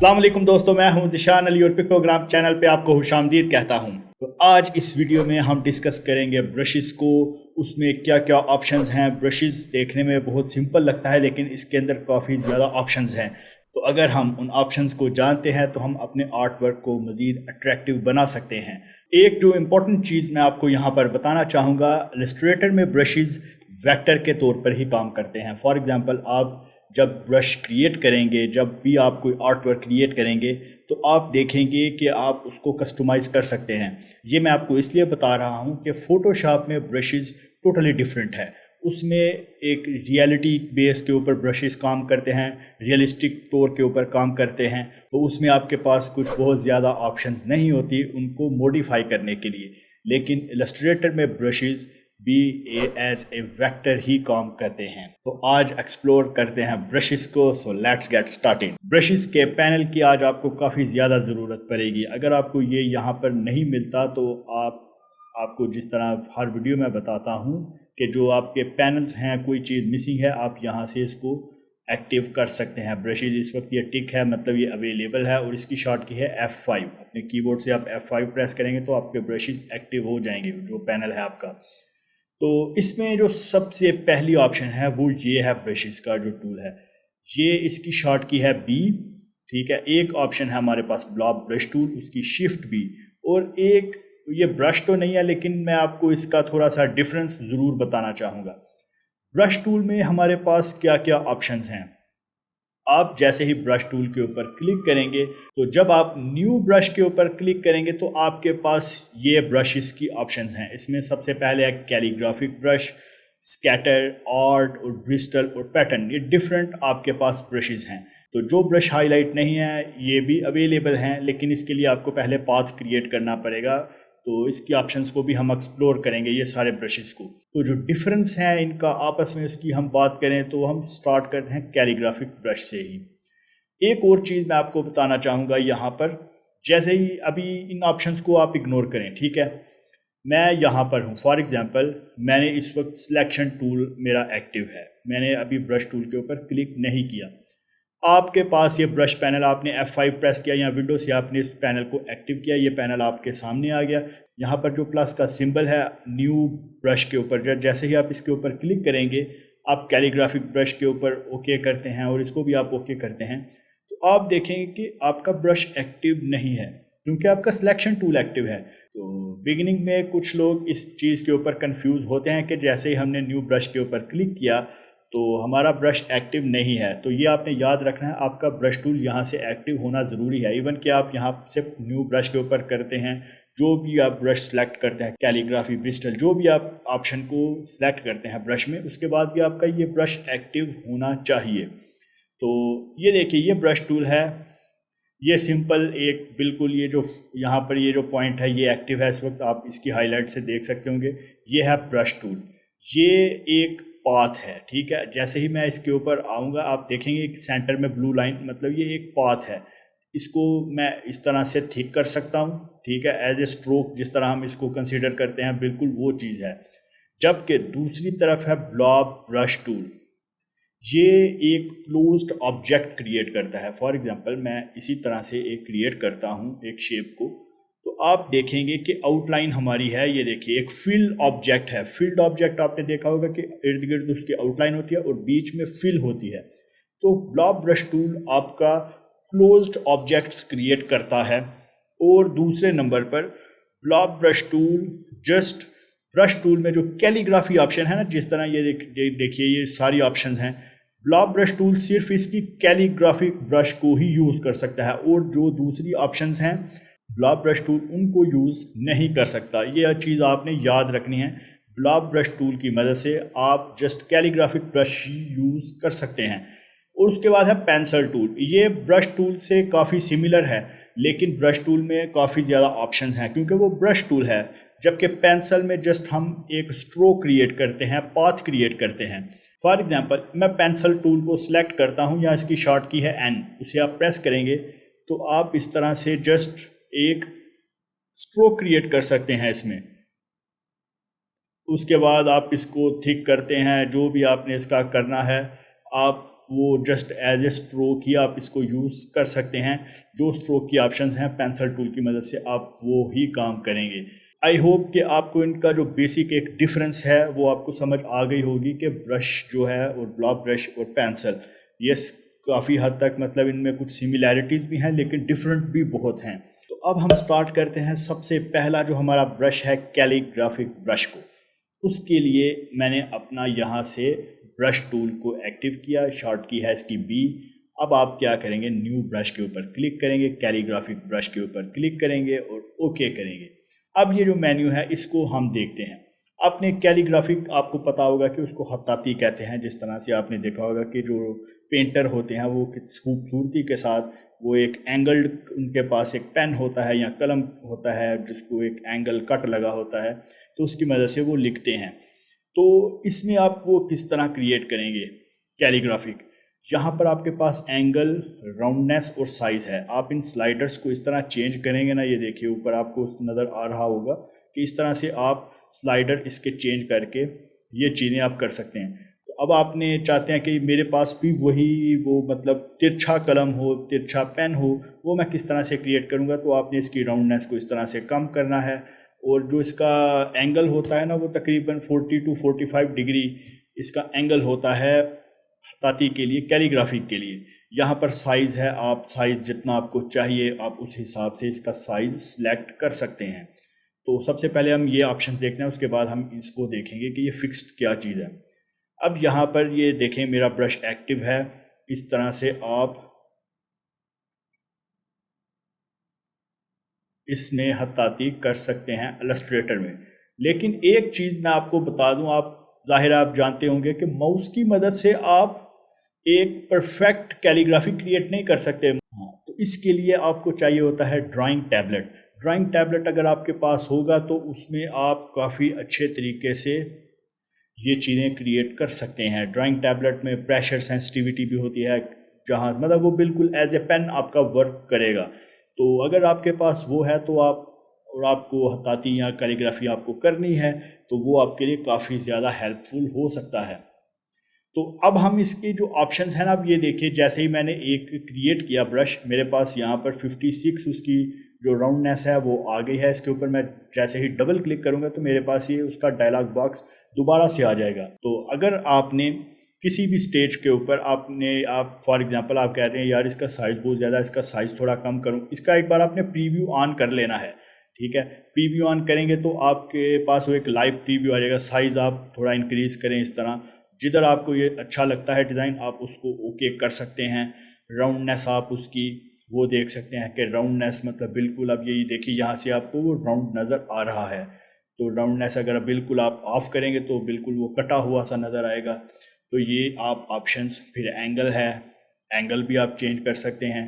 अस्सलाम वालेकुम दोस्तों, मैं हूं ज़िशान अली और पिक्टोग्राम चैनल पे आपको खुशामदीद कहता हूं। तो आज इस वीडियो में हम डिस्कस करेंगे ब्रशेस को, उसमें क्या क्या ऑप्शंस हैं। ब्रशेस देखने में बहुत सिंपल लगता है लेकिन इसके अंदर काफ़ी ज़्यादा ऑप्शंस हैं। तो अगर हम उन ऑप्शंस को जानते हैं तो हम अपने आर्ट वर्क को मज़ीद अट्रैक्टिव बना सकते हैं। एक जो इम्पोर्टेंट चीज़ मैं आपको यहाँ पर बताना चाहूँगा, इलस्ट्रेटर में ब्रशेस वेक्टर के तौर पर ही काम करते हैं। फॉर एग्ज़ाम्पल, आप जब ब्रश क्रिएट करेंगे, जब भी आप कोई आर्ट वर्क क्रिएट करेंगे तो आप देखेंगे कि आप उसको कस्टमाइज़ कर सकते हैं। ये मैं आपको इसलिए बता रहा हूँ कि फ़ोटोशॉप में ब्रशेस टोटली डिफरेंट है। उसमें एक रियलिटी बेस के ऊपर ब्रशेस काम करते हैं, रियलिस्टिक तौर के ऊपर काम करते हैं। तो उसमें आपके पास कुछ बहुत ज़्यादा ऑप्शंस नहीं होती उनको मॉडिफाई करने के लिए। लेकिन इलस्ट्रेटर में ब्रशेस भी एज ए वेक्टर ही काम करते हैं। तो आज एक्सप्लोर करते हैं ब्रशेस को। So let's get started. Brushes के पैनल की आज आपको काफ़ी ज़्यादा ज़रूरत पड़ेगी। अगर आपको ये यहाँ पर नहीं मिलता तो आपको जिस तरह हर वीडियो में बताता हूँ कि जो आपके पैनल्स हैं, कोई चीज़ मिसिंग है, आप यहाँ से इसको एक्टिव कर सकते हैं। ब्रशेस इस वक्त ये टिक है, मतलब ये अवेलेबल है और इसकी शॉर्ट की है F5। अपने कीबोर्ड से आप F5 प्रेस करेंगे तो आपके ब्रशेस एक्टिव हो जाएंगे, जो पैनल है आपका। तो इसमें जो सबसे पहली ऑप्शन है वो ये है, ब्रशेस का जो टूल है ये, इसकी शॉर्ट की है B। ठीक है, एक ऑप्शन है हमारे पास ब्लॉब ब्रश टूल, उसकी शिफ्ट B। और एक, ये ब्रश तो नहीं है लेकिन मैं आपको इसका थोड़ा सा डिफरेंस ज़रूर बताना चाहूँगा। ब्रश टूल में हमारे पास क्या क्या ऑप्शंस हैं। आप जैसे ही ब्रश टूल के ऊपर क्लिक करेंगे तो जब आप न्यू ब्रश के ऊपर क्लिक करेंगे तो आपके पास ये ब्रशेस की ऑप्शंस हैं। इसमें सबसे पहले है कैलीग्राफिक ब्रश, स्कैटर, आर्ट और ब्रिस्टल और पैटर्न। ये डिफरेंट आपके पास ब्रशेस हैं। तो जो ब्रश हाईलाइट नहीं है ये भी अवेलेबल हैं, लेकिन इसके लिए आपको पहले पाथ क्रिएट करना पड़ेगा। तो इसकी ऑप्शंस को भी हम एक्सप्लोर करेंगे, ये सारे ब्रशेस को। तो जो डिफरेंस है इनका आपस में, उसकी हम बात करें तो हम स्टार्ट करते हैं कैलीग्राफिक ब्रश से ही। एक और चीज़ मैं आपको बताना चाहूँगा यहाँ पर, जैसे ही अभी इन ऑप्शंस को आप इग्नोर करें, ठीक है। मैं यहाँ पर हूँ, फॉर एग्जांपल मैंने इस वक्त सिलेक्शन टूल मेरा एक्टिव है, मैंने अभी ब्रश टूल के ऊपर क्लिक नहीं किया। आपके पास ये ब्रश पैनल, आपने F5 प्रेस किया या विंडो से आपने इस पैनल को एक्टिव किया, ये पैनल आपके सामने आ गया। यहाँ पर जो प्लस का सिंबल है न्यू ब्रश के ऊपर, जैसे ही आप इसके ऊपर क्लिक करेंगे आप कैलीग्राफिक ब्रश के ऊपर ओके करते हैं और इसको भी आप ओके करते हैं, तो आप देखेंगे कि आपका ब्रश एक्टिव नहीं है क्योंकि आपका सिलेक्शन टूल एक्टिव है। तो बिगिनिंग में कुछ लोग इस चीज़ के ऊपर कंफ्यूज होते हैं कि जैसे ही हमने न्यू ब्रश के ऊपर क्लिक किया तो हमारा ब्रश एक्टिव नहीं है। तो ये आपने याद रखना है, आपका ब्रश टूल यहाँ से एक्टिव होना ज़रूरी है। इवन कि आप यहाँ से न्यू ब्रश के ऊपर करते हैं, जो भी आप ब्रश सेलेक्ट करते हैं, कैलीग्राफी, ब्रिस्टल, जो भी आप ऑप्शन को सिलेक्ट करते हैं ब्रश में, उसके बाद भी आपका ये ब्रश एक्टिव होना चाहिए। तो ये देखिए, ये ब्रश टूल है, ये सिंपल एक बिल्कुल, ये जो यहाँ पर ये जो पॉइंट है ये एक्टिव है इस वक्त, आप इसकी हाईलाइट से देख सकते होंगे। ये है ब्रश टूल, ये एक पाथ है, ठीक है। जैसे ही मैं इसके ऊपर आऊँगा आप देखेंगे कि सेंटर में ब्लू लाइन, मतलब ये एक पाथ है। इसको मैं इस तरह से थिक कर सकता हूँ, ठीक है, एज ए स्ट्रोक जिस तरह हम इसको कंसीडर करते हैं, बिल्कुल वो चीज़ है। जबकि दूसरी तरफ है ब्लॉब ब्रश टूल, ये एक क्लोज्ड ऑब्जेक्ट क्रिएट करता है। फॉर एग्जांपल मैं इसी तरह से एक क्रिएट करता हूँ एक शेप को, तो आप देखेंगे कि आउटलाइन हमारी है, ये देखिए एक फिल ऑब्जेक्ट है। फिल्ड ऑब्जेक्ट आपने देखा होगा कि इर्द गिर्द उसकी आउटलाइन होती है और बीच में फिल होती है। तो ब्लॉब ब्रश टूल आपका क्लोज्ड ऑब्जेक्ट्स क्रिएट करता है। और दूसरे नंबर पर blob brush tool, just brush tool में जो कैलीग्राफी ऑप्शन है ना, जिस तरह ये देखिए ये सारी ऑप्शंस हैं, ब्लॉब ब्रश टूल सिर्फ इसकी कैलीग्राफिक ब्रश को ही यूज़ कर सकता है और जो दूसरी ऑप्शंस हैं ब्लॉब ब्रश टूल उनको यूज़ नहीं कर सकता। ये चीज़ आपने याद रखनी है। ब्लॉब ब्रश टूल की मदद से आप जस्ट कैलीग्राफिक ब्रश ही यूज़ कर सकते हैं। और उसके बाद है पेंसिल टूल, ये ब्रश टूल से काफ़ी सिमिलर है लेकिन ब्रश टूल में काफ़ी ज़्यादा ऑप्शंस हैं क्योंकि वो ब्रश टूल है। जबकि पेंसिल में जस्ट हम एक स्ट्रोक क्रिएट करते हैं, पाथ क्रिएट करते हैं। फॉर एग्जांपल मैं पेंसिल टूल को सिलेक्ट करता हूं, या इसकी शॉर्ट की है N, उसे आप प्रेस करेंगे तो आप इस तरह से जस्ट एक स्ट्रोक क्रिएट कर सकते हैं इसमें। उसके बाद आप इसको थिक करते हैं, जो भी आपने इसका करना है आप वो जस्ट एज ए स्ट्रोक ही आप इसको यूज़ कर सकते हैं। जो स्ट्रोक की ऑप्शंस हैं पेंसिल टूल की मदद से आप वो ही काम करेंगे। आई होप कि आपको इनका जो बेसिक एक डिफरेंस है वो आपको समझ आ गई होगी कि ब्रश जो है और ब्लॉक ब्रश और पेंसिल, ये काफ़ी हद तक मतलब इनमें कुछ सिमिलैरिटीज़ भी हैं लेकिन डिफरेंट भी बहुत हैं। तो अब हम स्टार्ट करते हैं सबसे पहला जो हमारा ब्रश है कैलीग्राफिक ब्रश को। उसके लिए मैंने अपना यहाँ से ब्रश टूल को एक्टिव किया, शॉर्ट की है इसकी बी। अब आप क्या करेंगे, न्यू ब्रश के ऊपर क्लिक करेंगे, कैलीग्राफिक ब्रश के ऊपर क्लिक करेंगे और ओके करेंगे। अब ये जो मेन्यू है इसको हम देखते हैं। आपने कैलीग्राफिक, आपको पता होगा कि उसको खत्ताती कहते हैं। जिस तरह से आपने देखा होगा कि जो पेंटर होते हैं वो किस खूबसूरती के साथ वो एक एंगल्ड, उनके पास एक पेन होता है या कलम होता है जिसको एक एंगल कट लगा होता है, तो उसकी मदद से वो लिखते हैं। तो इसमें आप वो किस तरह क्रिएट करेंगे कैलीग्राफिक, यहाँ पर आपके पास एंगल, राउंडनेस और साइज़ है। आप इन स्लाइडर्स को इस तरह चेंज करेंगे ना, ये देखिए ऊपर आपको नज़र आ रहा होगा कि इस तरह से आप स्लाइडर इसके चेंज करके ये चीज़ें आप कर सकते हैं। तो अब आपने चाहते हैं कि मेरे पास भी वही वो मतलब तिरछा कलम हो, तिरछा पेन हो, वो मैं किस तरह से क्रिएट करूँगा। तो आपने इसकी राउंडनेस को इस तरह से कम करना है और जो इसका एंगल होता है ना वो तकरीबन 40 to 45 डिग्री इसका एंगल होता है ताती के लिए, कैलीग्राफी के लिए। यहाँ पर साइज़ है, आप साइज़ जितना आपको चाहिए आप उस हिसाब से इसका साइज़ सिलेक्ट कर सकते हैं। तो सबसे पहले हम ये ऑप्शन देखते हैं, उसके बाद हम इसको देखेंगे कि ये फिक्स्ड क्या चीज़ है। अब यहाँ पर ये देखें मेरा ब्रश एक्टिव है। इस तरह से आप इसमें खत्ताती कर सकते हैं इलस्ट्रेटर में। लेकिन एक चीज़ मैं आपको बता दूं, आप ज़ाहिर आप जानते होंगे कि माउस की मदद से आप एक परफेक्ट कैलीग्राफी क्रिएट नहीं कर सकते। हाँ, तो इसके लिए आपको चाहिए होता है ड्राइंग टैबलेट। ड्राइंग टैबलेट अगर आपके पास होगा तो उसमें आप काफ़ी अच्छे तरीके से ये चीज़ें क्रिएट कर सकते हैं। ड्राइंग टैबलेट में प्रेशर सेंसिटिविटी भी होती है, जहाँ मतलब वो बिल्कुल एज ए पेन आपका वर्क करेगा। तो अगर आपके पास वो है तो आप, और आपको खत्ताती या कैलीग्राफी आपको करनी है तो वो आपके लिए काफ़ी ज़्यादा हेल्पफुल हो सकता है। तो अब हम इसके जो ऑप्शंस हैं ना, अब ये देखिए जैसे ही मैंने एक क्रिएट किया ब्रश, मेरे पास यहाँ पर 56 उसकी जो राउंडनेस है वो आ गई है। इसके ऊपर मैं जैसे ही डबल क्लिक करूँगा तो मेरे पास ये उसका डायलॉग बॉक्स दोबारा से आ जाएगा। तो अगर आपने किसी भी स्टेज के ऊपर आप फॉर एग्जांपल आप कह रहे हैं यार इसका साइज़ बहुत ज़्यादा, इसका साइज़ थोड़ा कम करूँ, इसका एक बार आपने प्रीव्यू ऑन कर लेना है। ठीक है, प्रीव्यू ऑन करेंगे तो आपके पास वो एक लाइव प्रीव्यू आ जाएगा। साइज़ आप थोड़ा इंक्रीज़ करें, इस तरह जिधर आपको ये अच्छा लगता है डिज़ाइन आप उसको ओके कर सकते हैं। राउंडनेस आप उसकी वो देख सकते हैं कि राउंडनेस मतलब बिल्कुल, अब यही देखिए यहाँ से आपको वो राउंड नज़र आ रहा है। तो राउंडनेस अगर बिल्कुल आप ऑफ करेंगे तो बिल्कुल वो कटा हुआ सा नज़र आएगा। तो ये आप ऑप्शंस, फिर एंगल है, एंगल भी आप चेंज कर सकते हैं।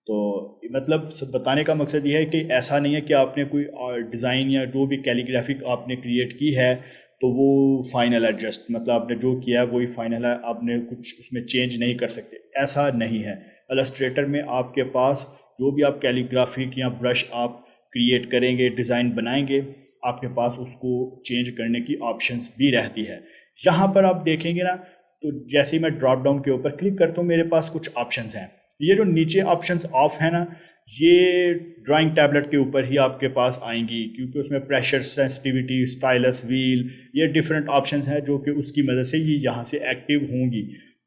तो मतलब बताने का मकसद ये है कि ऐसा नहीं है कि आपने कोई डिज़ाइन या जो भी कैलीग्राफिक आपने क्रिएट की है तो वो फाइनल है, जस्ट मतलब आपने जो किया है वही फाइनल है, आपने कुछ उसमें चेंज नहीं कर सकते, ऐसा नहीं है। इलस्ट्रेटर में आपके पास जो भी आप कैलीग्राफिक या ब्रश आप क्रिएट करेंगे, डिज़ाइन बनाएंगे, आपके पास उसको चेंज करने की ऑप्शंस भी रहती है। यहाँ पर आप देखेंगे ना, तो जैसे ही मैं ड्रॉप डाउन के ऊपर क्लिक करता हूँ मेरे पास कुछ ऑप्शंस हैं। ये जो नीचे ऑप्शंस ऑफ है ना, ये ड्राइंग टैबलेट के ऊपर ही आपके पास आएंगी, क्योंकि उसमें प्रेशर सेंसिटिविटी, स्टाइलस व्हील, ये डिफरेंट ऑप्शंस हैं जो कि उसकी मदद से ये यहाँ से एक्टिव होंगी।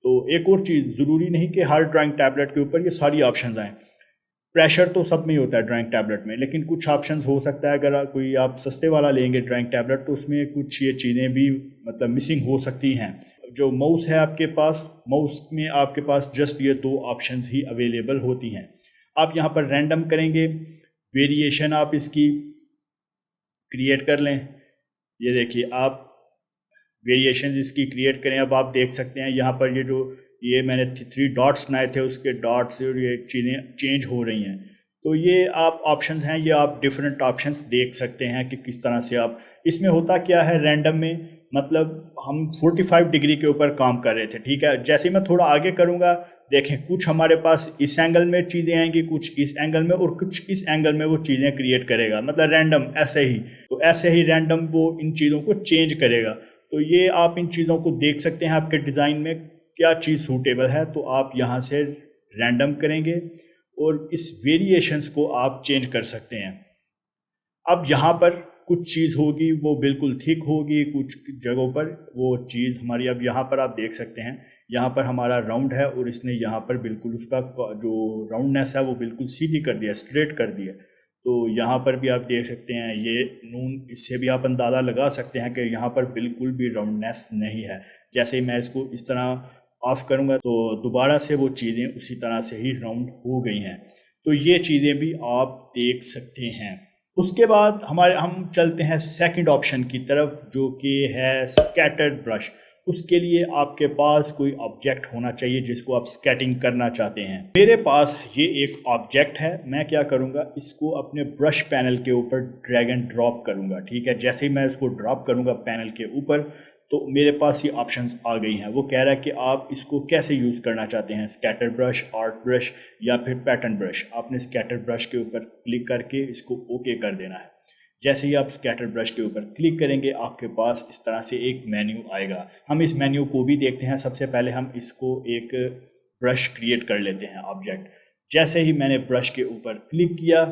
तो एक और चीज़, ज़रूरी नहीं कि हर ड्राइंग टैबलेट के ऊपर ये सारी ऑप्शंस आएँ। प्रेशर तो सब में ही होता है ड्राइंग टैबलेट में, लेकिन कुछ ऑप्शंस हो सकता है अगर कोई आप सस्ते वाला लेंगे ड्राइंग टैबलेट तो उसमें कुछ ये चीज़ें भी मतलब मिसिंग हो सकती हैं। जो माउस है आपके पास, माउस में आपके पास जस्ट ये दो ऑप्शंस ही अवेलेबल होती हैं। आप यहाँ पर रैंडम करेंगे, वेरिएशन आप इसकी क्रिएट कर लें। ये देखिए आप वेरिएशन इसकी क्रिएट करें। अब आप देख सकते हैं यहाँ पर ये मैंने 3 डॉट्स बनाए थे, उसके डॉट्स से ये चीज़ें चेंज हो रही हैं। तो ये आप ऑप्शंस हैं, ये आप डिफरेंट ऑप्शंस देख सकते हैं कि किस तरह से आप, इसमें होता क्या है रैंडम में, मतलब हम 45 डिग्री के ऊपर काम कर रहे थे। ठीक है, जैसे ही मैं थोड़ा आगे करूँगा देखें कुछ हमारे पास इस एंगल में चीज़ें आएंगी, कुछ इस एंगल में और कुछ इस एंगल में वो चीज़ें क्रिएट करेगा, मतलब रैंडम ऐसे ही। तो ऐसे ही रैंडम वो इन चीज़ों को चेंज करेगा। तो ये आप इन चीज़ों को देख सकते हैं आपके डिज़ाइन में क्या चीज़ सूटेबल है, तो आप यहाँ से रैंडम करेंगे और इस वेरिएशंस को आप चेंज कर सकते हैं। अब यहाँ पर कुछ चीज़ होगी वो बिल्कुल थिक होगी, कुछ जगहों पर वो चीज़ हमारी, अब यहाँ पर आप देख सकते हैं यहाँ पर हमारा राउंड है और इसने यहाँ पर बिल्कुल उसका जो राउंडनेस है वो बिल्कुल सीधी कर दिया, स्ट्रेट कर दिया। तो यहाँ पर भी आप देख सकते हैं ये नून, इससे भी आप अंदाज़ा लगा सकते हैं कि यहाँ पर बिल्कुल भी राउंडनेस नहीं है। जैसे ही मैं इसको इस तरह ऑफ करूँगा तो दोबारा से वो चीज़ें उसी तरह से ही राउंड हो गई हैं। तो ये चीज़ें भी आप देख सकते हैं। उसके बाद हम चलते हैं सेकंड ऑप्शन की तरफ, जो कि है स्कैटर्ड ब्रश। उसके लिए आपके पास कोई ऑब्जेक्ट होना चाहिए जिसको आप स्केटिंग करना चाहते हैं। मेरे पास ये एक ऑब्जेक्ट है, मैं क्या करूँगा, इसको अपने ब्रश पैनल के ऊपर ड्रैग एंड ड्रॉप करूँगा। ठीक है, जैसे ही मैं इसको ड्रॉप करूँगा पैनल के ऊपर तो मेरे पास ये ऑप्शंस आ गई हैं। वो कह रहा है कि आप इसको कैसे यूज़ करना चाहते हैं, स्कैटर ब्रश, आर्ट ब्रश या फिर पैटर्न ब्रश। आपने स्कैटर ब्रश के ऊपर क्लिक करके इसको ओके कर देना है। जैसे ही आप स्कैटर ब्रश के ऊपर क्लिक करेंगे आपके पास इस तरह से एक मेन्यू आएगा। हम इस मेन्यू को भी देखते हैं। सबसे पहले हम इसको एक ब्रश क्रिएट कर लेते हैं ऑब्जेक्ट। जैसे ही मैंने ब्रश के ऊपर क्लिक किया,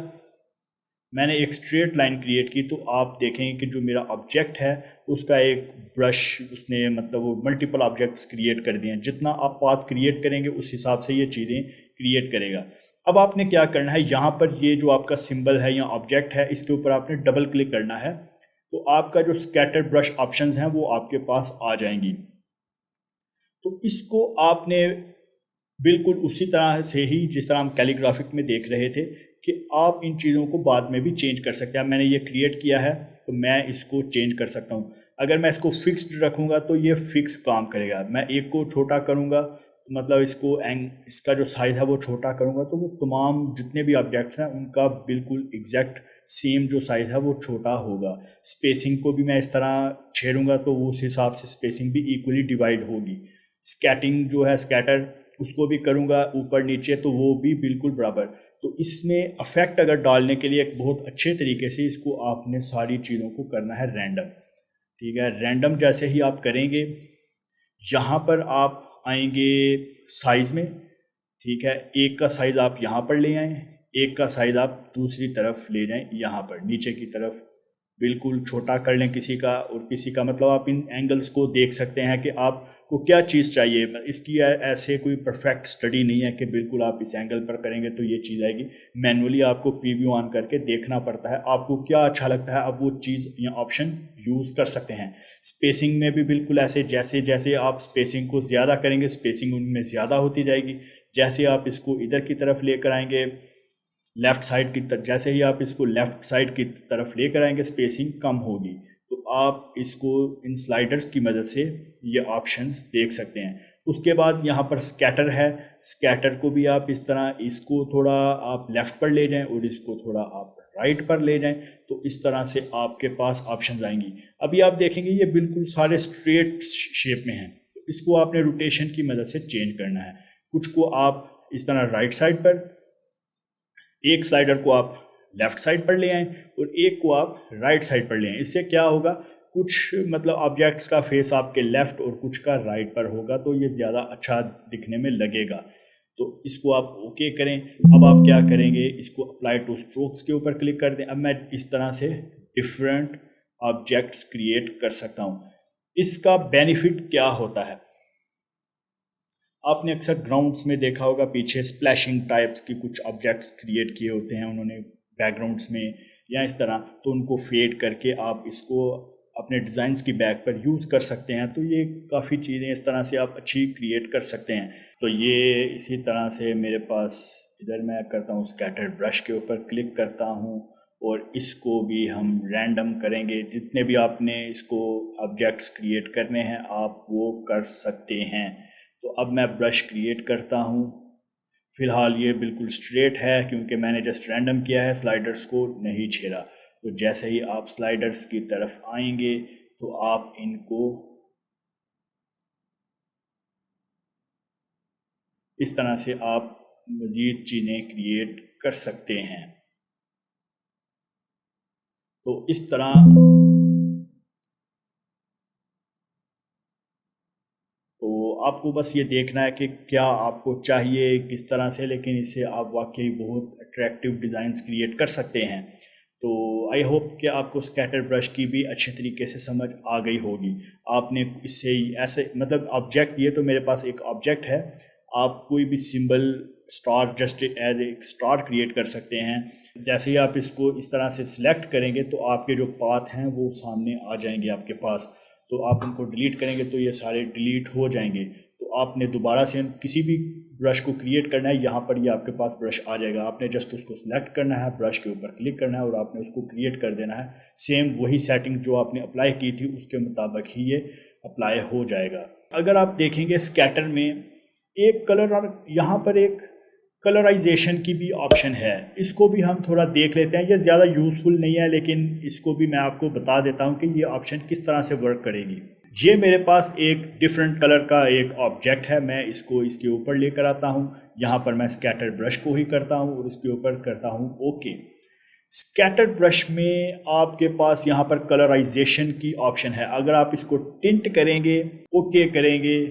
मैंने एक स्ट्रेट लाइन क्रिएट की, तो आप देखेंगे कि जो मेरा ऑब्जेक्ट है उसका एक ब्रश उसने मतलब वो मल्टीपल ऑब्जेक्ट्स क्रिएट कर दिए हैं। जितना आप पाथ क्रिएट करेंगे उस हिसाब से ये चीज़ें क्रिएट करेगा। अब आपने क्या करना है, यहाँ पर ये जो आपका सिंबल है या ऑब्जेक्ट है इसके ऊपर आपने डबल क्लिक करना है, तो आपका जो स्कैटर ब्रश ऑप्शंस हैं वो आपके पास आ जाएंगी। तो इसको आपने बिल्कुल उसी तरह से ही जिस तरह हम कैलीग्राफिक में देख रहे थे कि आप इन चीज़ों को बाद में भी चेंज कर सकते हैं। मैंने ये क्रिएट किया है तो मैं इसको चेंज कर सकता हूँ। अगर मैं इसको फिक्स्ड रखूँगा तो ये फिक्स काम करेगा। मैं एक को छोटा करूँगा तो मतलब इसका जो साइज़ है वो छोटा करूँगा तो वो तमाम जितने भी ऑब्जेक्ट्स हैं उनका बिल्कुल एग्जैक्ट सेम जो साइज़ है वो छोटा होगा। स्पेसिंग को भी मैं इस तरह छेड़ूंगा तो उस हिसाब से स्पेसिंग भी इक्वली डिवाइड होगी। स्कैटिंग जो है स्कैटर उसको भी करूँगा ऊपर नीचे तो वो भी बिल्कुल बराबर। तो इसमें अफेक्ट अगर डालने के लिए एक बहुत अच्छे तरीके से इसको आपने सारी चीज़ों को करना है रैंडम। ठीक है, रैंडम जैसे ही आप करेंगे यहाँ पर आप आएंगे साइज़ में। ठीक है, एक का साइज़ आप यहाँ पर ले आएँ, एक का साइज़ आप दूसरी तरफ ले जाएं, यहाँ पर नीचे की तरफ बिल्कुल छोटा कर लें किसी का और किसी का। मतलब आप इन एंगल्स को देख सकते हैं कि आपको क्या चीज़ चाहिए। इसकी ऐसे कोई परफेक्ट स्टडी नहीं है कि बिल्कुल आप इस एंगल पर करेंगे तो ये चीज़ आएगी। मैनुअली आपको प्रीव्यू ऑन करके देखना पड़ता है, आपको क्या अच्छा लगता है आप वो चीज़ या ऑप्शन यूज़ कर सकते हैं। स्पेसिंग में भी बिल्कुल ऐसे, जैसे जैसे आप स्पेसिंग को ज़्यादा करेंगे स्पेसिंग उनमें ज़्यादा होती जाएगी। जैसे आप इसको इधर की तरफ लेकर आएंगे लेफ़्ट साइड की तरफ, जैसे ही आप इसको लेफ़्ट साइड की तरफ लेकर आएंगे स्पेसिंग कम होगी। तो आप इसको इन स्लाइडर्स की मदद से ये ऑप्शंस देख सकते हैं। उसके बाद यहाँ पर स्कैटर है, स्कैटर को भी आप इस तरह इसको थोड़ा आप लेफ़्ट पर ले जाएं और इसको थोड़ा आप राइट पर ले जाएं, तो इस तरह से आपके पास ऑप्शंस आएंगी। अभी आप देखेंगे ये बिल्कुल सारे स्ट्रेट शेप में हैं, तो इसको आपने रोटेशन की मदद से चेंज करना है। कुछ को आप इस तरह राइट साइड पर, एक स्लाइडर को आप लेफ्ट साइड पर ले आएं और एक को आप राइट साइड पर ले आएं। इससे क्या होगा, कुछ मतलब ऑब्जेक्ट्स का फेस आपके लेफ्ट और कुछ का राइट पर होगा तो ये ज़्यादा अच्छा दिखने में लगेगा। तो इसको आप ओके करें। अब आप क्या करेंगे, इसको अप्लाई टू स्ट्रोक्स के ऊपर क्लिक कर दें। अब मैं इस तरह से डिफरेंट ऑब्जेक्ट्स क्रिएट कर सकता हूँ। इसका बेनिफिट क्या होता है, आपने अक्सर ग्राउंड्स में देखा होगा पीछे स्प्लैशिंग टाइप्स की कुछ ऑब्जेक्ट्स क्रिएट किए होते हैं उन्होंने बैकग्राउंड्स में या इस तरह, तो उनको फेड करके आप इसको अपने डिज़ाइंस की बैक पर यूज़ कर सकते हैं। तो ये काफ़ी चीज़ें इस तरह से आप अच्छी क्रिएट कर सकते हैं। तो ये इसी तरह से मेरे पास इधर मैं करता हूँ स्कैटर ब्रश के ऊपर क्लिक करता हूँ और इसको भी हम रैंडम करेंगे। जितने भी आपने इसको ऑब्जेक्ट्स क्रिएट करने हैं आप वो कर सकते हैं। तो अब मैं ब्रश क्रिएट करता हूँ। फ़िलहाल ये बिल्कुल स्ट्रेट है क्योंकि मैंने जस्ट रैंडम किया है, स्लाइडर्स को नहीं छेड़ा। तो जैसे ही आप स्लाइडर्स की तरफ आएंगे तो आप इनको इस तरह से आप मज़ीद चीज़ें क्रिएट कर सकते हैं। तो इस तरह तो आपको बस ये देखना है कि क्या आपको चाहिए, किस तरह से, लेकिन इससे आप वाकई बहुत अट्रैक्टिव डिज़ाइंस क्रिएट कर सकते हैं। तो आई होप कि आपको स्कैटर ब्रश की भी अच्छे तरीके से समझ आ गई होगी। आपने इससे ऐसे मतलब ऑब्जेक्ट, ये तो मेरे पास एक ऑब्जेक्ट है, आप कोई भी सिंबल स्टार जस्ट एज एक स्टार क्रिएट कर सकते हैं। जैसे ही आप इसको इस तरह से सिलेक्ट करेंगे तो आपके जो पाथ हैं वो सामने आ जाएंगे आपके पास। तो आप उनको डिलीट करेंगे तो ये सारे डिलीट हो जाएंगे। तो आपने दोबारा से किसी भी ब्रश को क्रिएट करना है, यहाँ पर ये आपके पास ब्रश आ जाएगा। आपने जस्ट उसको सिलेक्ट करना है, ब्रश के ऊपर क्लिक करना है और आपने उसको क्रिएट कर देना है। सेम वही सेटिंग जो आपने अप्लाई की थी उसके मुताबिक ही ये अप्लाई हो जाएगा। अगर आप देखेंगे स्कैटर में एक कलर और यहाँ पर एक कलराइजेशन की भी ऑप्शन है, इसको भी हम थोड़ा देख लेते हैं। ये ज़्यादा यूज़फुल नहीं है लेकिन इसको भी मैं आपको बता देता हूँ कि ये ऑप्शन किस तरह से वर्क करेगी। ये मेरे पास एक डिफरेंट कलर का एक ऑब्जेक्ट है, मैं इसको इसके ऊपर लेकर आता हूँ। यहाँ पर मैं स्कैटर ब्रश को ही करता हूँ और इसके ऊपर करता हूँ ओके। स्कैटर ब्रश में आपके पास यहाँ पर कलराइजेशन की ऑप्शन है। अगर आप इसको टिंट करेंगे, ओके करेंगे,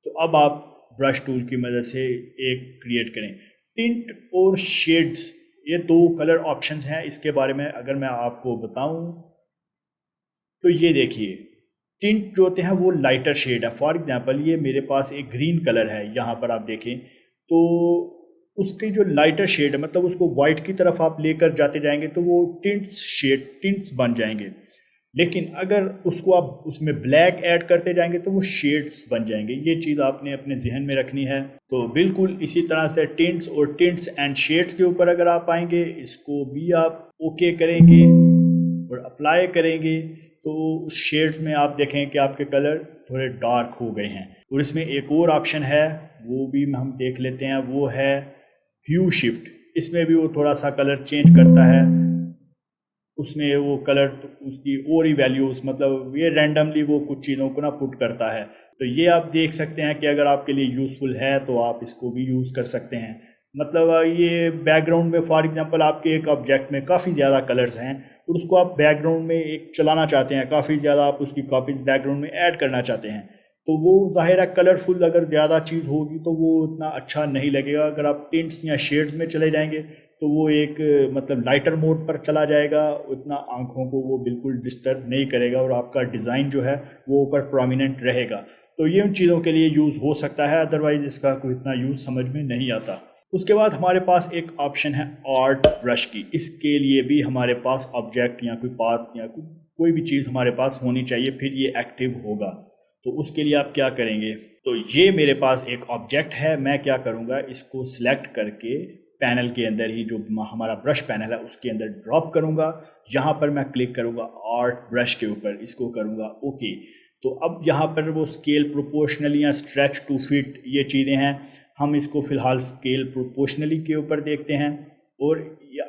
तो अब आप ब्रश टूल की मदद से एक क्रिएट करें। टिंट और शेड्स, ये दो कलर ऑप्शंस हैं। इसके बारे में अगर मैं आपको बताऊं तो ये देखिए, टिंट जो होते हैं वो लाइटर शेड है। फॉर एग्जांपल ये मेरे पास एक ग्रीन कलर है, यहाँ पर आप देखें तो उसकी जो लाइटर शेड है, मतलब उसको वाइट की तरफ आप लेकर जाते जाएंगे तो वो टिंट्स बन जाएंगे। लेकिन अगर उसको आप उसमें ब्लैक ऐड करते जाएंगे तो वो शेड्स बन जाएंगे। ये चीज़ आपने अपने जहन में रखनी है। तो बिल्कुल इसी तरह से टिंट्स और टिंट्स एंड शेड्स के ऊपर अगर आप आएंगे, इसको भी आप ओके करेंगे और अप्लाई करेंगे तो उस शेड्स में आप देखें कि आपके कलर थोड़े डार्क हो गए हैं। और इसमें एक और ऑप्शन है, वो भी हम देख लेते हैं, वो है ह्यू शिफ्ट। इसमें भी वो थोड़ा सा कलर चेंज करता है, उसमें वो कलर उसकी और ही वैल्यूज़, मतलब ये रैंडमली वो कुछ चीज़ों को ना पुट करता है। तो ये आप देख सकते हैं कि अगर आपके लिए यूज़फुल है तो आप इसको भी यूज़ कर सकते हैं। मतलब ये बैकग्राउंड में फॉर एग्जांपल आपके एक ऑब्जेक्ट में काफ़ी ज़्यादा कलर्स हैं और उसको आप बैकग्राउंड में एक चलाना चाहते हैं, काफ़ी ज़्यादा आप उसकी कॉपीज़ बैकग्राउंड में ऐड करना चाहते हैं, तो वो ज़ाहिर है कलरफुल अगर ज़्यादा चीज़ होगी तो वो उतना अच्छा नहीं लगेगा। अगर आप टिंट्स या शेड्स में चले जाएंगे तो वो एक मतलब लाइटर मोड पर चला जाएगा, उतना आंखों को वो बिल्कुल डिस्टर्ब नहीं करेगा और आपका डिज़ाइन जो है वो ऊपर प्रोमिनेंट रहेगा। तो ये उन चीज़ों के लिए यूज़ हो सकता है, अदरवाइज़ इसका कोई इतना यूज़ समझ में नहीं आता। उसके बाद हमारे पास एक ऑप्शन है आर्ट ब्रश की। इसके लिए भी हमारे पास ऑब्जेक्ट या कोई पाथ या कोई भी चीज़ हमारे पास होनी चाहिए, फिर ये एक्टिव होगा। तो उसके लिए आप क्या करेंगे, तो ये मेरे पास एक ऑब्जेक्ट है, मैं क्या करूँगा, इसको सिलेक्ट करके पैनल के अंदर ही जो हमारा ब्रश पैनल है उसके अंदर ड्रॉप करूँगा। यहाँ पर मैं क्लिक करूँगा आर्ट ब्रश के ऊपर, इसको करूँगा ओके। तो अब यहाँ पर वो स्केल प्रोपोर्शनली या स्ट्रेच टू फिट ये चीज़ें हैं, हम इसको फ़िलहाल स्केल प्रोपोर्शनली के ऊपर देखते हैं। और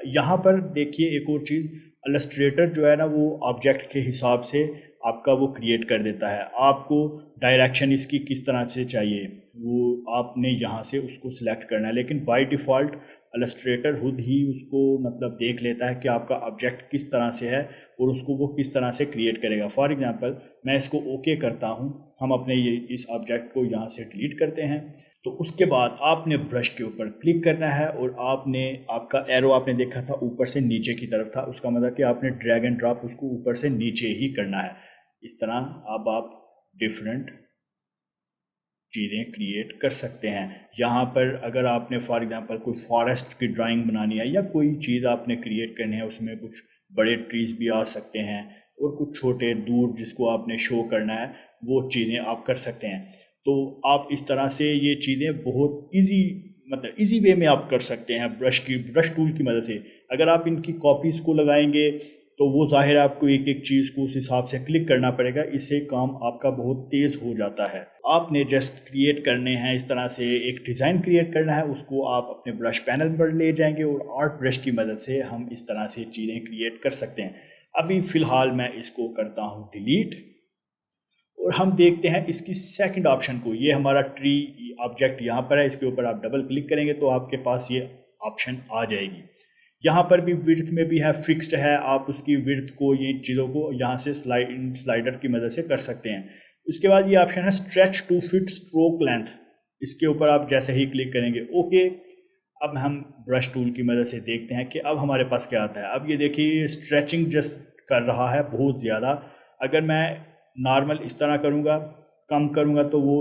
यहाँ पर देखिए एक और चीज़, इलस्ट्रेटर जो है ना वो ऑब्जेक्ट के हिसाब से आपका वो क्रिएट कर देता है। आपको डायरेक्शन इसकी किस तरह से चाहिए वो आपने यहाँ से उसको सिलेक्ट करना है, लेकिन बाय डिफ़ॉल्ट इलस्ट्रेटर खुद ही उसको मतलब देख लेता है कि आपका ऑब्जेक्ट किस तरह से है और उसको वो किस तरह से क्रिएट करेगा। फॉर एग्जांपल मैं इसको ओके करता हूँ, हम अपने ये इस ऑब्जेक्ट को यहाँ से डिलीट करते हैं। तो उसके बाद आपने ब्रश के ऊपर क्लिक करना है और आपने आपका एरो आपने देखा था ऊपर से नीचे की तरफ था, उसका मतलब कि आपने ड्रैग एंड ड्रॉप उसको ऊपर से नीचे ही करना है। इस तरह अब आप डिफरेंट चीज़ें क्रिएट कर सकते हैं। यहाँ पर अगर आपने फॉर एग्जांपल कोई फॉरेस्ट की ड्राइंग बनानी है या कोई चीज़ आपने क्रिएट करनी है, उसमें कुछ बड़े ट्रीज भी आ सकते हैं और कुछ छोटे दूर जिसको आपने शो करना है वो चीज़ें आप कर सकते हैं। तो आप इस तरह से ये चीज़ें बहुत इजी मतलब इजी वे में आप कर सकते हैं ब्रश टूल की मदद से। अगर आप इनकी कॉपीज़ को लगाएंगे तो वो ज़ाहिर है आपको एक एक चीज़ को उस हिसाब से क्लिक करना पड़ेगा, इससे काम आपका बहुत तेज़ हो जाता है। आपने जस्ट क्रिएट करने हैं, इस तरह से एक डिज़ाइन क्रिएट करना है, उसको आप अपने ब्रश पैनल पर ले जाएंगे और आर्ट ब्रश की मदद से हम इस तरह से चीज़ें क्रिएट कर सकते हैं। अभी फ़िलहाल मैं इसको करता हूँ डिलीट और हम देखते हैं इसकी सेकंड ऑप्शन को। ये हमारा ट्री ऑब्जेक्ट यहाँ पर है, इसके ऊपर आप डबल क्लिक करेंगे तो आपके पास ये ऑप्शन आ जाएगी। यहाँ पर भी विड्थ में भी है, फिक्स्ड है, आप उसकी विड्थ को ये चीज़ों को यहाँ से स्लाइडर की मदद से कर सकते हैं। उसके बाद ये ऑप्शन है stretch to fit stroke length, इसके ऊपर आप जैसे ही क्लिक करेंगे ओके। अब हम ब्रश टूल की मदद से देखते हैं कि अब हमारे पास क्या आता है। अब ये देखिए स्ट्रेचिंग जस्ट कर रहा है बहुत ज़्यादा। अगर मैं नॉर्मल इस तरह करूँगा, कम करूँगा तो वो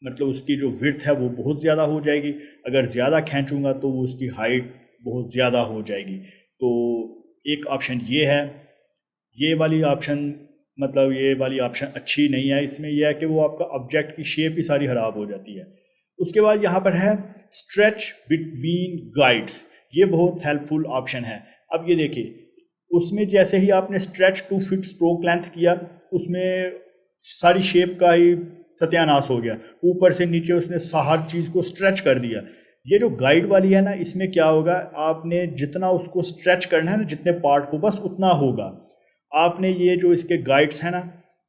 मतलब उसकी जो विड्थ है वो बहुत ज़्यादा हो जाएगी, अगर ज़्यादा खींचूँगा तो वो उसकी हाइट बहुत ज़्यादा हो जाएगी। तो एक ऑप्शन ये है, ये वाली ऑप्शन मतलब ये वाली ऑप्शन अच्छी नहीं है। इसमें यह है कि वो आपका ऑब्जेक्ट की शेप ही सारी ख़राब हो जाती है। उसके बाद यहाँ पर है स्ट्रेच बिटवीन गाइड्स, ये बहुत हेल्पफुल ऑप्शन है। अब ये देखिए उसमें जैसे ही आपने stretch to fit stroke length किया, उसमें सारी शेप का ही सत्यानाश हो गया, ऊपर से नीचे उसने हर चीज़ को स्ट्रेच कर दिया। ये जो गाइड वाली है ना, इसमें क्या होगा, आपने जितना उसको स्ट्रेच करना है ना, जितने पार्ट को बस उतना होगा। आपने ये जो इसके गाइड्स हैं ना,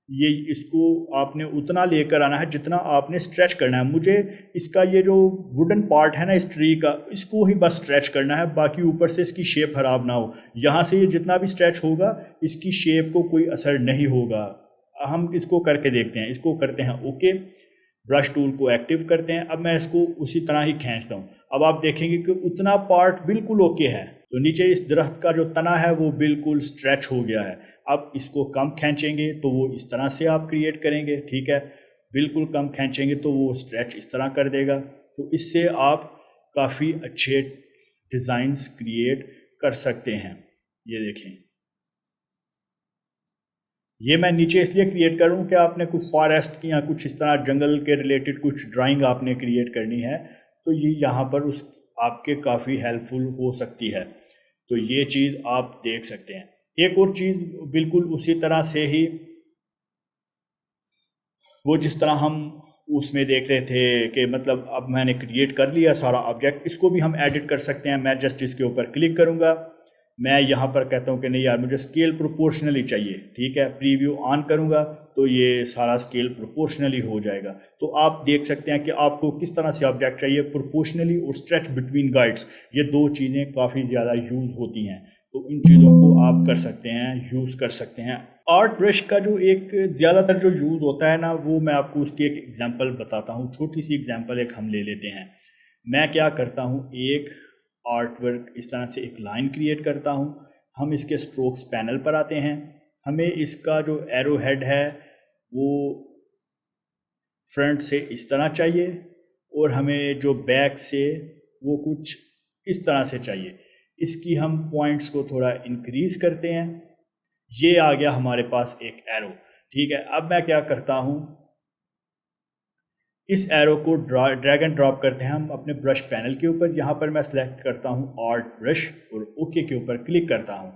ये इसको आपने उतना लेकर आना है जितना आपने स्ट्रेच करना है। मुझे इसका ये जो वुडन पार्ट है ना इस ट्री का, इसको ही बस स्ट्रेच करना है, बाकी ऊपर से इसकी शेप खराब ना हो। यहाँ से ये जितना भी स्ट्रेच होगा इसकी शेप को कोई असर नहीं होगा। हम इसको करके देखते हैं, इसको करते हैं ओके, ब्रश टूल को एक्टिव करते हैं। अब मैं इसको उसी तरह ही खींचता हूँ। अब आप देखेंगे कि उतना पार्ट बिल्कुल ओके है, तो नीचे इस दरख्त का जो तना है वो बिल्कुल स्ट्रेच हो गया है। अब इसको कम खींचेंगे तो वो इस तरह से आप क्रिएट करेंगे, ठीक है, बिल्कुल कम खींचेंगे तो वो स्ट्रेच इस तरह कर देगा। तो इससे आप काफ़ी अच्छे डिज़ाइंस क्रिएट कर सकते हैं। ये देखें, ये मैं नीचे इसलिए क्रिएट कर रहा हूँ कि आपने कुछ फॉरेस्ट की या कुछ इस तरह जंगल के रिलेटेड कुछ ड्राइंग आपने क्रिएट करनी है, तो ये यहाँ पर उस आपके काफ़ी हेल्पफुल हो सकती है। तो ये चीज़ आप देख सकते हैं। एक और चीज़ बिल्कुल उसी तरह से ही, वो जिस तरह हम उसमें देख रहे थे कि मतलब अब मैंने क्रिएट कर लिया सारा ऑब्जेक्ट, इसको भी हम एडिट कर सकते हैं। मैं जस्ट इसके ऊपर क्लिक करूँगा, मैं यहाँ पर कहता हूँ कि नहीं यार मुझे स्केल प्रोपोर्शनली चाहिए, ठीक है, प्रीव्यू ऑन करूँगा तो ये सारा स्केल प्रोपोर्शनली हो जाएगा। तो आप देख सकते हैं कि आपको किस तरह से ऑब्जेक्ट चाहिए। प्रोपोर्शनली और स्ट्रेच बिटवीन गाइड्स, ये दो चीज़ें काफ़ी ज़्यादा यूज़ होती हैं, तो इन चीज़ों को आप कर सकते हैं, यूज़ कर सकते हैं। आर्ट ब्रश का जो एक ज़्यादातर जो यूज़ होता है ना, वो मैं आपको उसकी एक एग्जांपल बताता हूँ। छोटी सी एग्जांपल एक हम ले लेते हैं। मैं क्या करता हूँ, एक आर्ट वर्क इस तरह से एक लाइन क्रिएट करता हूँ। हम इसके स्ट्रोक्स पैनल पर आते हैं। हमें इसका जो एरो हेड है वो फ्रंट से इस तरह चाहिए, और हमें जो बैक से वो कुछ इस तरह से चाहिए। इसकी हम पॉइंट्स को थोड़ा इंक्रीज करते हैं। ये आ गया हमारे पास एक एरो, ठीक है। अब मैं क्या करता हूँ, इस एरो को ड्रैग एंड ड्रॉप करते हैं हम अपने ब्रश पैनल के ऊपर। यहाँ पर मैं सेलेक्ट करता हूँ आर्ट ब्रश और ओके के ऊपर क्लिक करता हूँ।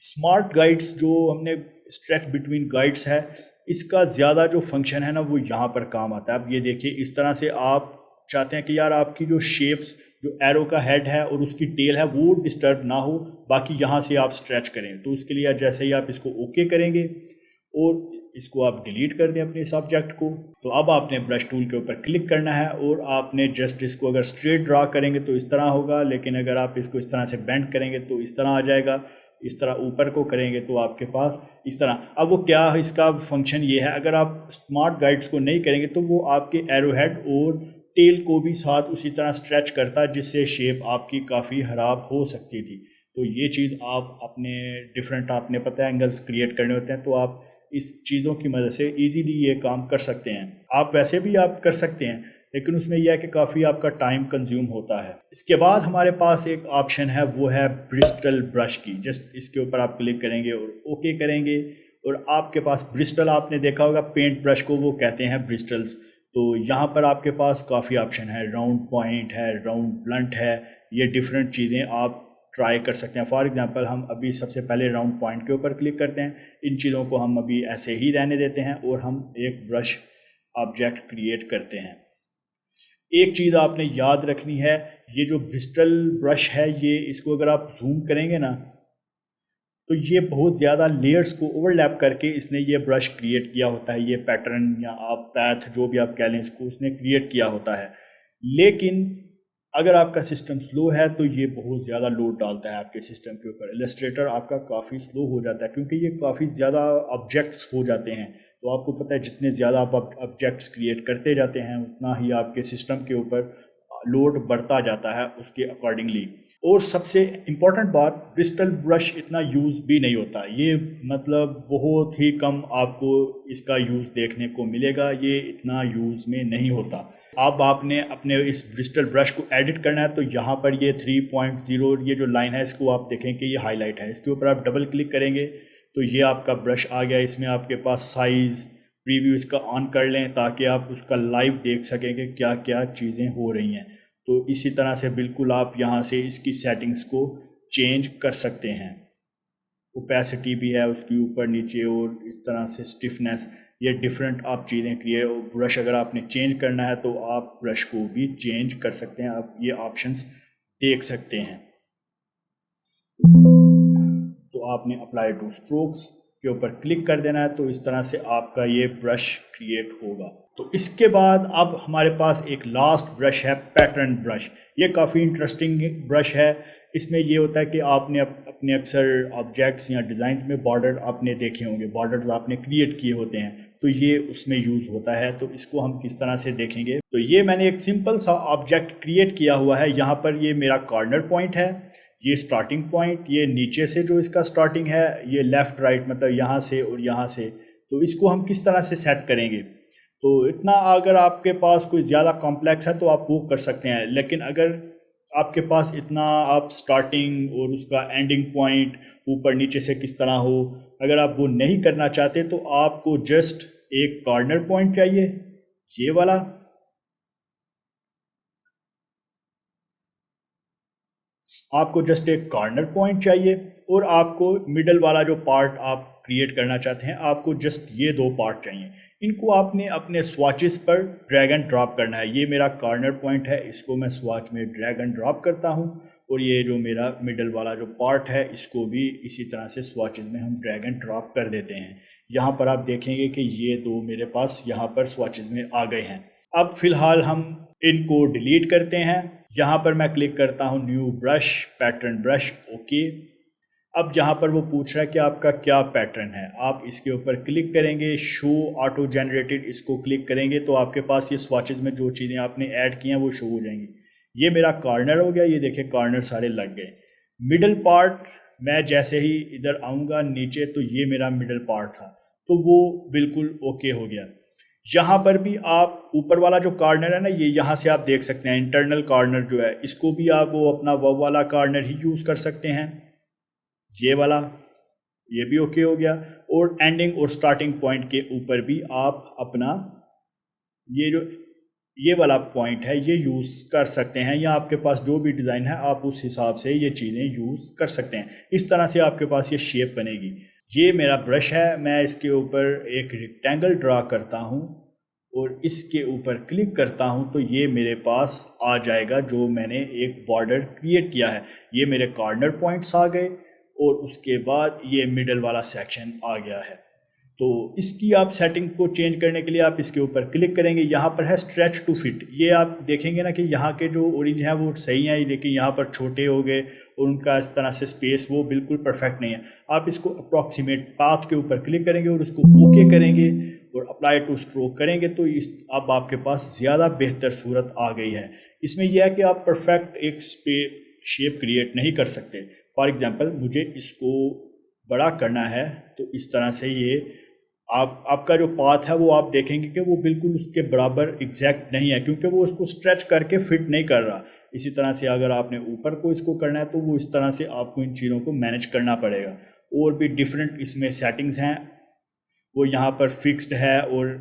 स्मार्ट गाइड्स जो हमने स्ट्रेच बिटवीन गाइड्स है, इसका ज़्यादा जो फंक्शन है ना वो यहाँ पर काम आता है। अब ये देखिए इस तरह से आप चाहते हैं कि यार आपकी जो शेप्स, जो एरो का हेड है और उसकी टेल है वो डिस्टर्ब ना हो, बाकी यहाँ से आप स्ट्रेच करें। तो उसके लिए जैसे ही आप इसको ओके करेंगे और इसको आप डिलीट कर दें अपने इस ऑब्जेक्ट को, तो अब आपने ब्रश टूल के ऊपर क्लिक करना है और आपने जस्ट इसको अगर स्ट्रेट ड्रा करेंगे तो इस तरह होगा, लेकिन अगर आप इसको इस तरह से बेंड करेंगे तो इस तरह आ जाएगा। इस तरह ऊपर को करेंगे तो आपके पास इस तरह। अब वो क्या, इसका फंक्शन ये है, अगर आप स्मार्ट गाइड्स को नहीं करेंगे तो वो आपके एरो हेड और टेल को भी साथ उसी तरह स्ट्रेच करता है, जिससे शेप आपकी काफ़ी ख़राब हो सकती थी। तो ये चीज़ आप अपने डिफरेंट, आपने पता है एंगल्स क्रिएट करने होते हैं, तो आप इस चीज़ों की मदद से इजीली ये काम कर सकते हैं। आप वैसे भी आप कर सकते हैं, लेकिन उसमें यह है कि काफ़ी आपका टाइम कंज्यूम होता है। इसके बाद हमारे पास एक ऑप्शन है, वो है ब्रिस्टल ब्रश की। जस्ट इसके ऊपर आप क्लिक करेंगे और ओके करेंगे और आपके पास ब्रिस्टल, आपने देखा होगा पेंट ब्रश को वो कहते हैं ब्रिस्टल्स। तो यहाँ पर आपके पास काफ़ी ऑप्शन है, राउंड पॉइंट है, राउंड ब्लंट है, ये डिफरेंट चीज़ें आप ट्राई कर सकते हैं। फॉर एग्जांपल हम अभी सबसे पहले राउंड पॉइंट के ऊपर क्लिक करते हैं। इन चीज़ों को हम अभी ऐसे ही रहने देते हैं और हम एक ब्रश ऑब्जेक्ट क्रिएट करते हैं। एक चीज़ आपने याद रखनी है, ये जो ब्रिस्टल ब्रश है, ये इसको अगर आप जूम करेंगे ना तो ये बहुत ज़्यादा लेयर्स को ओवरलैप करके इसने ये ब्रश क्रिएट किया होता है। ये पैटर्न या आप पैथ जो भी आप कह लें इसको, उसने क्रिएट किया होता है। लेकिन अगर आपका सिस्टम स्लो है तो ये बहुत ज़्यादा लोड डालता है आपके सिस्टम के ऊपर। इलस्ट्रेटर आपका काफ़ी स्लो हो जाता है क्योंकि ये काफ़ी ज़्यादा ऑब्जेक्ट्स हो जाते हैं। तो आपको पता है जितने ज़्यादा आप ऑब्जेक्ट्स क्रिएट करते जाते हैं उतना ही आपके सिस्टम के ऊपर लोड बढ़ता जाता है उसके अकॉर्डिंगली। और सबसे इम्पॉर्टेंट बात, ब्रिस्टल ब्रश इतना यूज़ भी नहीं होता, ये मतलब बहुत ही कम आपको इसका यूज़ देखने को मिलेगा, ये इतना यूज़ में नहीं होता। अब आपने अपने इस ब्रिस्टल ब्रश को एडिट करना है तो यहाँ पर ये 3.0 ये जो लाइन है इसको आप देखें कि ये हाईलाइट है, इसके ऊपर आप डबल क्लिक करेंगे तो ये आपका ब्रश आ गया। इसमें आपके पास साइज़ प्रीव्यू इसका ऑन कर लें ताकि आप उसका लाइव देख सकें कि क्या क्या चीज़ें हो रही हैं। तो इसी तरह से बिल्कुल आप यहाँ से इसकी सेटिंग्स को चेंज कर सकते हैं। ओपेसिटी भी है उसके ऊपर नीचे, और इस तरह से स्टिफनेस, ये डिफरेंट आप चीज़ें क्रिएट। ब्रश अगर आपने चेंज करना है तो आप ब्रश को भी चेंज कर सकते हैं, आप ये ऑप्शंस देख सकते हैं। तो आपने अप्लाई टू स्ट्रोक्स के ऊपर क्लिक कर देना है, तो इस तरह से आपका ये ब्रश क्रिएट होगा। तो इसके बाद अब हमारे पास एक लास्ट ब्रश है, पैटर्न ब्रश। ये काफ़ी इंटरेस्टिंग ब्रश है। इसमें ये होता है कि आपने अपने अक्सर ऑब्जेक्ट्स या डिज़ाइंस में बॉर्डर आपने देखे होंगे, बॉर्डर्स आपने क्रिएट किए होते हैं, तो ये उसमें यूज़ होता है। तो इसको हम किस तरह से देखेंगे, तो ये मैंने एक सिंपल सा ऑब्जेक्ट क्रिएट किया हुआ है। यहाँ पर ये मेरा कॉर्नर पॉइंट है, ये स्टार्टिंग पॉइंट, ये नीचे से जो इसका स्टार्टिंग है, ये लेफ़्ट राइट मतलब यहाँ से और यहाँ से। तो इसको हम किस तरह से सेट करेंगे, तो इतना अगर आपके पास कोई ज़्यादा कॉम्प्लेक्स है तो आप वो कर सकते हैं, लेकिन अगर आपके पास इतना आप स्टार्टिंग और उसका एंडिंग पॉइंट ऊपर नीचे से किस तरह हो, अगर आप वो नहीं करना चाहते तो आपको जस्ट एक कॉर्नर पॉइंट चाहिए, ये वाला। आपको जस्ट एक कॉर्नर पॉइंट चाहिए और आपको मिडल वाला जो पार्ट आप क्रिएट करना चाहते हैं, आपको जस्ट ये दो पार्ट चाहिए। इनको आपने अपने स्वॉचेस पर ड्रैग एंड ड्रॉप करना है। ये मेरा कॉर्नर पॉइंट है, इसको मैं स्वॉच में ड्रैग एंड ड्रॉप करता हूँ, और ये जो मेरा मिडल वाला जो पार्ट है इसको भी इसी तरह से स्वॉचेस में हम ड्रैग एंड ड्रॉप कर देते हैं। यहाँ पर आप देखेंगे कि ये दो मेरे पास यहाँ पर स्वॉचेस में आ गए हैं। अब फिलहाल हम इनको डिलीट करते हैं। यहाँ पर मैं क्लिक करता हूँ new brush, pattern brush, okay. अब यहाँ पर वो पूछ रहा है कि आपका क्या पैटर्न है, आप इसके ऊपर क्लिक करेंगे, शो ऑटो जनरेटेड, इसको क्लिक करेंगे तो आपके पास ये स्वॉचेस में जो चीज़ें आपने ऐड की हैं वो शो हो जाएंगी। ये मेरा कॉर्नर हो गया, ये देखें कॉर्नर सारे लग गए। मिडल पार्ट मैं जैसे ही इधर आऊँगा नीचे तो ये मेरा मिडल पार्ट था, तो वो बिल्कुल ओके हो गया। यहाँ पर भी आप ऊपर वाला जो कॉर्नर है ना, ये यहाँ से आप देख सकते हैं इंटरनल कॉर्नर जो है, इसको भी आप वो अपना वो वाला कॉर्नर ही यूज़ कर सकते हैं, ये वाला, ये भी ओके हो गया। और एंडिंग और स्टार्टिंग पॉइंट के ऊपर भी आप अपना ये जो ये वाला पॉइंट है ये यूज़ कर सकते हैं, या आपके पास जो भी डिज़ाइन है आप उस हिसाब से ये चीज़ें यूज़ कर सकते हैं। इस तरह से आपके पास ये शेप बनेगी। ये मेरा ब्रश है, मैं इसके ऊपर एक रेक्टेंगल ड्रा करता हूँ और इसके ऊपर क्लिक करता हूँ तो ये मेरे पास आ जाएगा जो मैंने एक बॉर्डर क्रिएट किया है। ये मेरे कॉर्नर पॉइंट्स आ गए और उसके बाद ये मिडल वाला सेक्शन आ गया है। तो इसकी आप सेटिंग को चेंज करने के लिए आप इसके ऊपर क्लिक करेंगे, यहाँ पर है स्ट्रेच टू फिट। ये आप देखेंगे ना कि यहाँ के जो ओरिजिन है वो सही है, लेकिन यहाँ पर छोटे हो गए और उनका इस तरह से स्पेस वो बिल्कुल परफेक्ट नहीं है। आप इसको अप्रॉक्सीमेट पाथ के ऊपर क्लिक करेंगे और उसको ओके करेंगे और अप्लाई टू स्ट्रोक करेंगे तो इस अब आपके पास ज़्यादा बेहतर सूरत आ गई है। इसमें यह है कि आप परफेक्ट एक शेप क्रिएट नहीं कर सकते। फॉर एग्जांपल मुझे इसको बड़ा करना है तो इस तरह से ये आपका जो पाथ है वो आप देखेंगे कि वो बिल्कुल उसके बराबर एग्जैक्ट नहीं है, क्योंकि वो उसको स्ट्रेच करके फिट नहीं कर रहा। इसी तरह से अगर आपने ऊपर को इसको करना है तो वो इस तरह से आपको इन चीज़ों को मैनेज करना पड़ेगा। और भी डिफरेंट इसमें सेटिंग्स हैं, वो यहाँ पर फिक्स्ड है और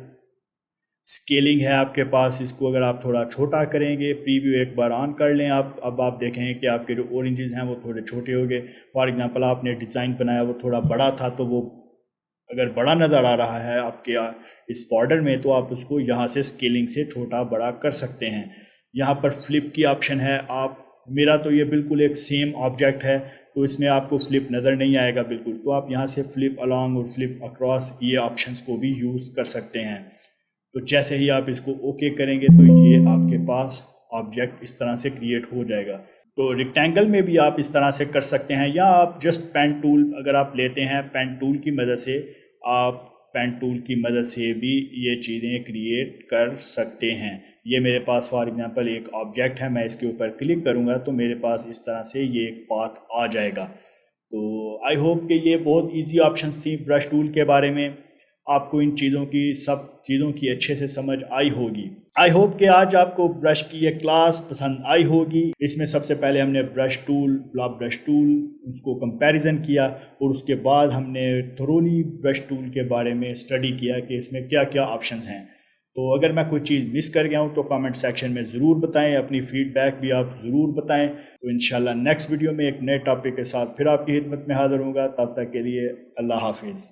स्केलिंग है आपके पास। इसको अगर आप थोड़ा छोटा करेंगे, प्रीव्यू एक बार ऑन कर लें आप, अब आप देखेंगे कि आपके जो ऑरेंजेस हैं वो थोड़े छोटे हो गए। फॉर एग्जांपल आपने डिज़ाइन बनाया वो थोड़ा बड़ा था, तो वो अगर बड़ा नज़र आ रहा है आपके इस बॉर्डर में तो आप उसको यहाँ से स्केलिंग से छोटा बड़ा कर सकते हैं। यहाँ पर फ्लिप की ऑप्शन है। आप मेरा तो ये बिल्कुल एक सेम ऑब्जेक्ट है तो इसमें आपको फ्लिप नज़र नहीं आएगा बिल्कुल, तो आप यहाँ से फ्लिप अलॉन्ग और फ्लिप अक्रॉस ये ऑप्शंस को भी यूज़ कर सकते हैं। तो जैसे ही आप इसको ओके करेंगे तो ये आपके पास ऑब्जेक्ट इस तरह से क्रिएट हो जाएगा। तो रेक्टेंगल में भी आप इस तरह से कर सकते हैं, या आप जस्ट पेन टूल अगर आप लेते हैं, पेन टूल की मदद से आप पेन टूल की मदद से भी ये चीज़ें क्रिएट कर सकते हैं। ये मेरे पास फॉर एग्जांपल एक ऑब्जेक्ट है, मैं इसके ऊपर क्लिक करूँगा तो मेरे पास इस तरह से ये एक पाथ आ जाएगा। तो आई होप कि ये बहुत इजी ऑप्शंस थी ब्रश टूल के बारे में। आपको इन चीज़ों की सब चीज़ों की अच्छे से समझ आई होगी। आई होप कि आज आपको ब्रश की ये क्लास पसंद आई होगी। इसमें सबसे पहले हमने brush tool, block brush tool, उसको कंपैरिजन किया और उसके बाद हमने थोरोली ब्रश टूल के बारे में स्टडी किया कि इसमें क्या क्या ऑप्शंस हैं। तो अगर मैं कोई चीज़ मिस कर गया हूँ तो कमेंट सेक्शन में ज़रूर बताएं, अपनी फीडबैक भी आप ज़रूर बताएं। तो इंशाल्लाह नेक्स्ट वीडियो में एक नए टॉपिक के साथ फिर आपकी खिदमत में हाज़िर होऊंगा। तब तक के लिए अल्लाह हाफिज़।